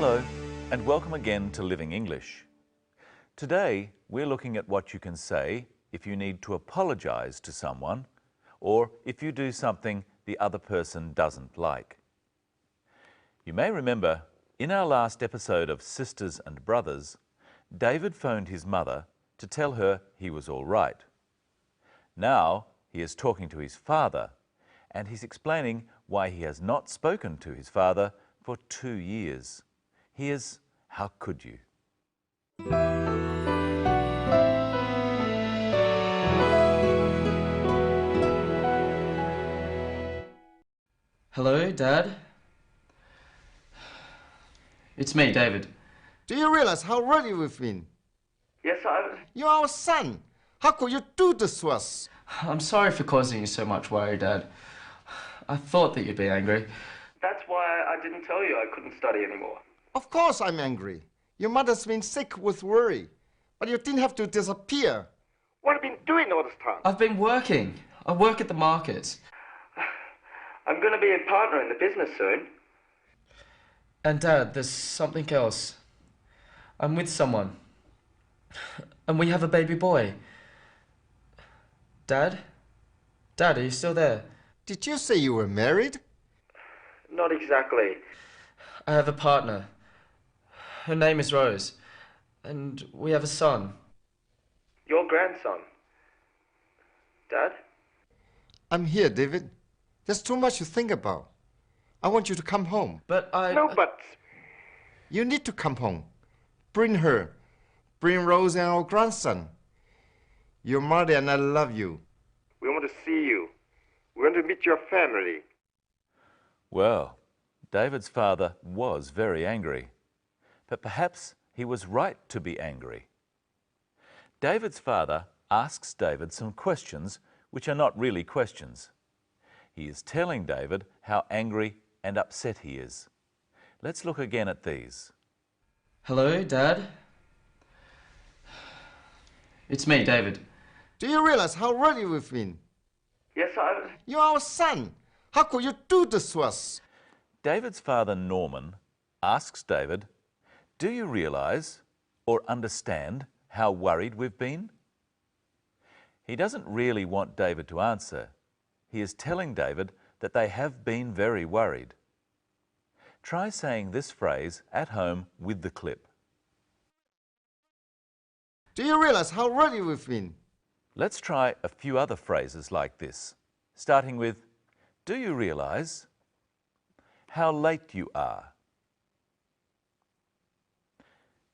Hello, and welcome again to Living English. Today, we're looking at what you can say if you need to apologize to someone or if you do something the other person doesn't like. You may remember, in our last episode of Sisters and Brothers, David phoned his mother to tell her he was all right. Now, he is talking to his father, and he's explaining why he has not spoken to his father for 2 years. Here's How Could You? Hello, Dad? It's me, David. Do you realize how ready we've been? Yes, You're our son. How could you do this to us? I'm sorry for causing you so much worry, Dad. I thought that you'd be angry. That's why I didn't tell you I couldn't study anymore. Of course I'm angry. Your mother's been sick with worry. But you didn't have to disappear. What have you been doing all this time? I've been working. I work at the market. I'm going to be a partner in the business soon. And Dad, there's something else. I'm with someone. And we have a baby boy. Dad? Dad, are you still there? Did you say you were married? Not exactly. I have a partner. Her name is Rose. And we have a son. Your grandson. Dad? I'm here, David. There's too much to think about. I want you to come home. But I... No buts. You need to come home. Bring her. Bring Rose and our grandson. Your mother and I love you. We want to see you. We want to meet your family. Well, David's father was very angry, but perhaps he was right to be angry. David's father asks David some questions which are not really questions. He is telling David how angry and upset he is. Let's look again at these. Hello, Dad? It's me, David. Do you realize how ready we've been? Yes, You're our son. How could you do this to us? David's father, Norman, asks David, "Do you realize or understand how worried we've been?" He doesn't really want David to answer. He is telling David that they have been very worried. Try saying this phrase at home with the clip. Do you realize how ready we've been? Let's try a few other phrases like this, starting with, "Do you realize how late you are?"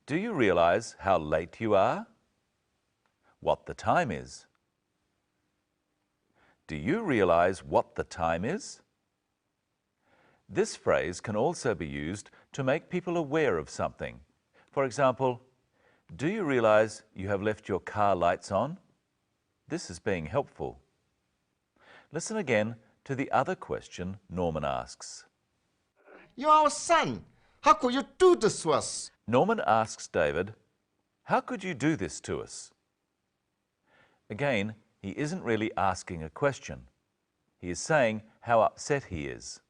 Do you realize how late you are? What the time is? Do you realize what the time is? This phrase can also be used to make people aware of something. For example, do you realize you have left your car lights on? This is being helpful. Listen again to the other question Norman asks. You're our son. How could you do this to us? Norman asks David, "How could you do this to us?" Again, he isn't really asking a question. He is saying how upset he is.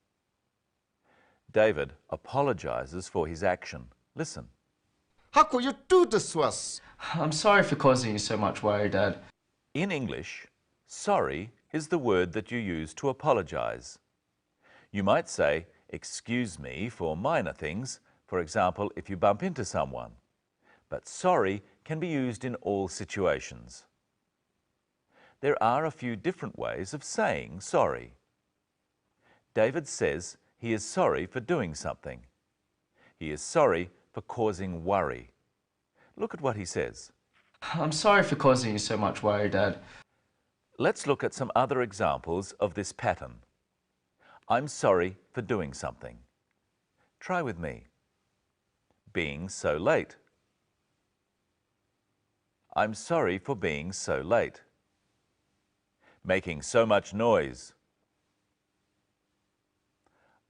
David apologizes for his action. Listen. How could you do this to us? I'm sorry for causing you so much worry, Dad. In English, sorry is the word that you use to apologize. You might say, "Excuse me," for minor things, for example, if you bump into someone. But sorry can be used in all situations. There are a few different ways of saying sorry. David says he is sorry for doing something. He is sorry for causing worry. Look at what he says. I'm sorry for causing you so much worry, Dad. Let's look at some other examples of this pattern. I'm sorry for doing something. Try with me. Being so late. I'm sorry for being so late. Making so much noise.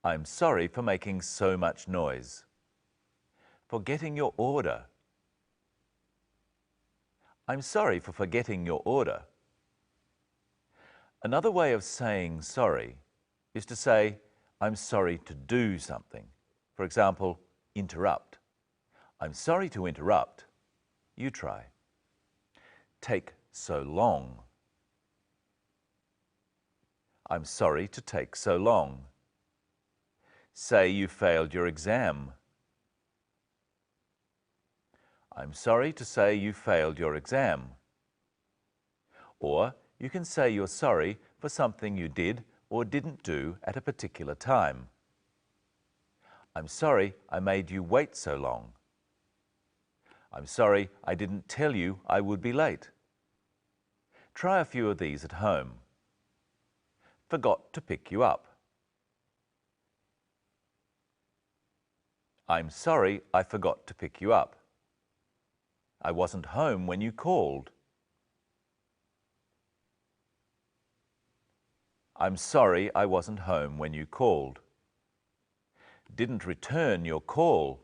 I'm sorry for making so much noise. Forgetting your order. I'm sorry for forgetting your order. Another way of saying sorry is to say, I'm sorry to do something. For example, Interrupt. I'm sorry to interrupt. You try. Take so long. I'm sorry to take so long. Say you failed your exam. I'm sorry to say you failed your exam. Or you can say you're sorry for something you did or didn't do at a particular time. I'm sorry I made you wait so long. I'm sorry I didn't tell you I would be late. Try a few of these at home. Forgot to pick you up. I'm sorry I forgot to pick you up. I wasn't home when you called. I'm sorry I wasn't home when you called. Didn't return your call.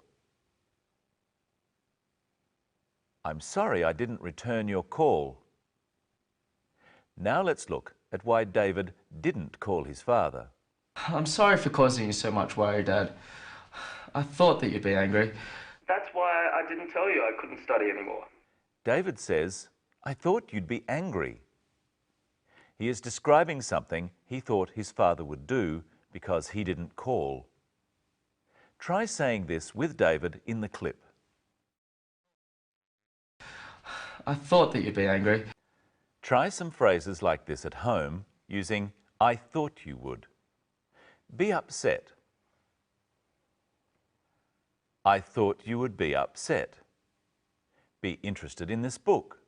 I'm sorry I didn't return your call. Now let's look at why David didn't call his father. I'm sorry for causing you so much worry, Dad. I thought that you'd be angry. That's why I didn't tell you I couldn't study anymore. David says, I thought you'd be angry. He is describing something he thought his father would do because he didn't call. Try saying this with David in the clip. I thought that you'd be angry. Try some phrases like this at home using I thought you would. Be upset. I thought you would be upset. Be interested in this book.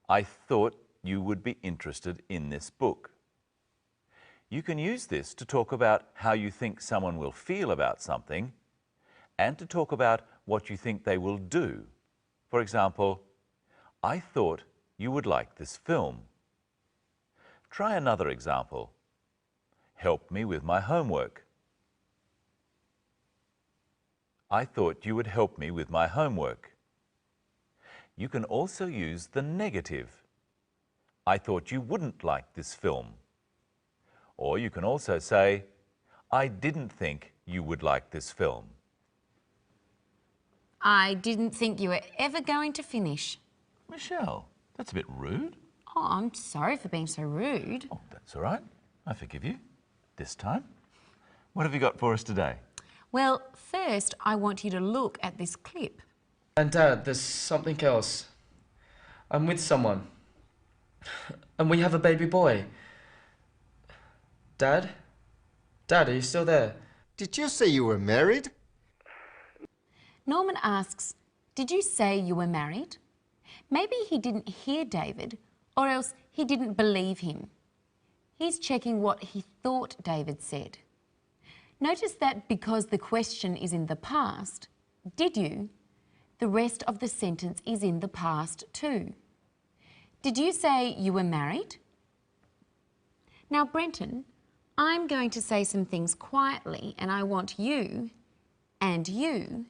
I thought you would be interested in this book. You can use this to talk about how you think someone will feel about something and to talk about what you think they will do. For example, I thought you would like this film. Try another example. Help me with my homework. I thought you would help me with my homework. You can also use the negative. I thought you wouldn't like this film. Or you can also say, I didn't think you would like this film. I didn't think you were ever going to finish. Michelle, that's a bit rude. Oh, I'm sorry for being so rude. Oh, that's all right. I forgive you. This time. What have you got for us today? Well, first I want you to look at this clip. And Dad, there's something else. I'm with someone. And we have a baby boy. Dad? Dad, are you still there? Did you say you were married? Norman asks, did you say you were married? Maybe he didn't hear David, or else he didn't believe him. He's checking what he thought David said. Notice that because the question is in the past, did you? The rest of the sentence is in the past too. Did you say you were married? Now, Brenton, I'm going to say some things quietly and I want you and you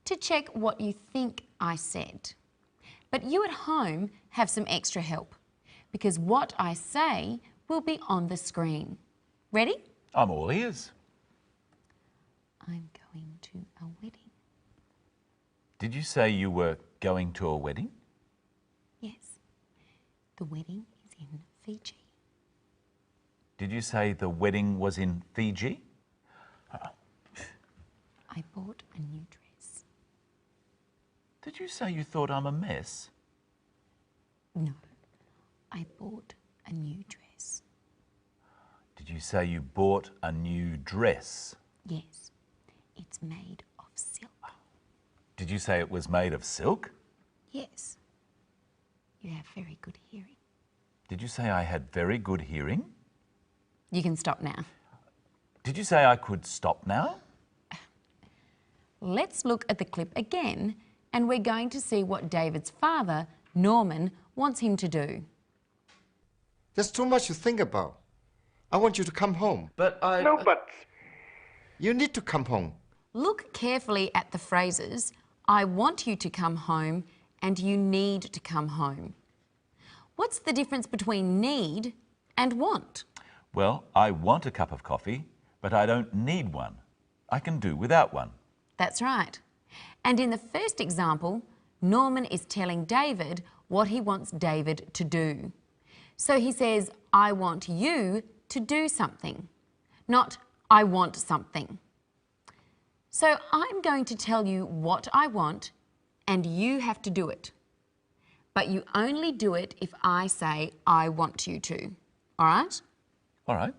to check what you think I said. But you at home have some extra help because what I say will be on the screen. Ready? I'm all ears. I'm going to a wedding. Did you say you were going to a wedding? Yes, the wedding is in Fiji. Did you say the wedding was in Fiji? I bought a new dress. Did you say you thought I'm a mess? No, I bought a new dress. Did you say you bought a new dress? Yes, it's made of silk. Did you say it was made of silk? Yes, you have very good hearing. Did you say I had very good hearing? You can stop now. Did you say I could stop now? Let's look at the clip again and we're going to see what David's father, Norman, wants him to do. There's too much to think about. I want you to come home. But I... No buts. You need to come home. Look carefully at the phrases, I want you to come home and you need to come home. What's the difference between need and want? Well, I want a cup of coffee, but I don't need one. I can do without one. That's right. And in the first example, Norman is telling David what he wants David to do. So he says, I want you to do something, not I want something. So I'm going to tell you what I want and you have to do it. But you only do it if I say I want you to. All right? All right.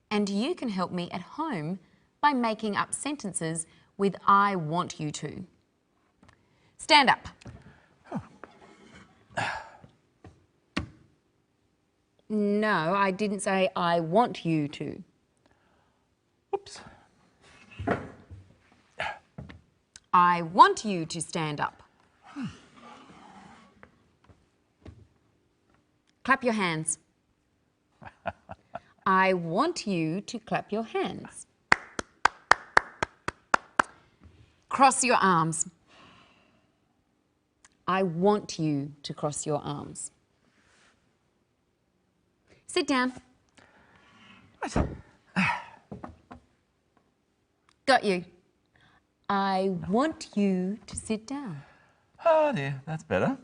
And you can help me at home by making up sentences with I want you to. Stand up. No, I didn't say I want you to. Oops. I want you to stand up. Clap your hands. I want you to clap your hands. Cross your arms. I want you to cross your arms. Sit down. Got you. I want you to sit down. Oh dear, that's better.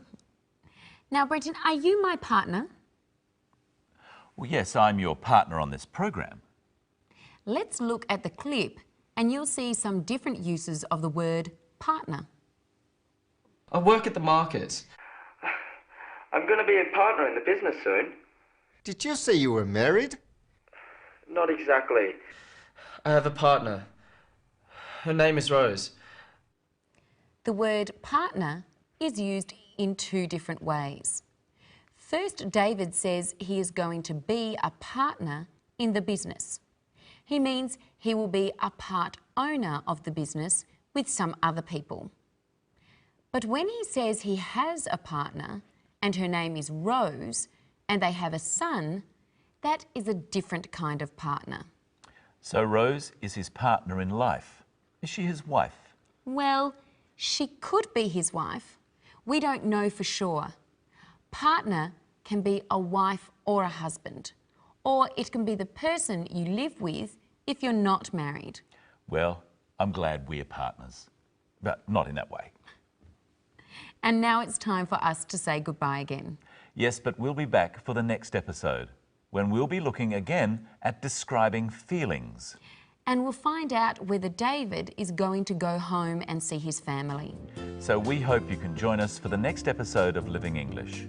Now, Brenton, are you my partner? Well, yes, I'm your partner on this program. Let's look at the clip and you'll see some different uses of the word partner. I work at the market. I'm going to be a partner in the business soon. Did you say you were married? Not exactly. I have a partner. Her name is Rose. The word partner is used in two different ways. First, David says he is going to be a partner in the business. He means he will be a part owner of the business with some other people. But when he says he has a partner and her name is Rose and they have a son, that is a different kind of partner. So Rose is his partner in life. Is she his wife? Well, she could be his wife. We don't know for sure. Partner can be a wife or a husband, or it can be the person you live with if you're not married. Well, I'm glad we're partners, but not in that way. And now it's time for us to say goodbye again. Yes, but we'll be back for the next episode, when we'll be looking again at describing feelings. And we'll find out whether David is going to go home and see his family. So we hope you can join us for the next episode of Living English.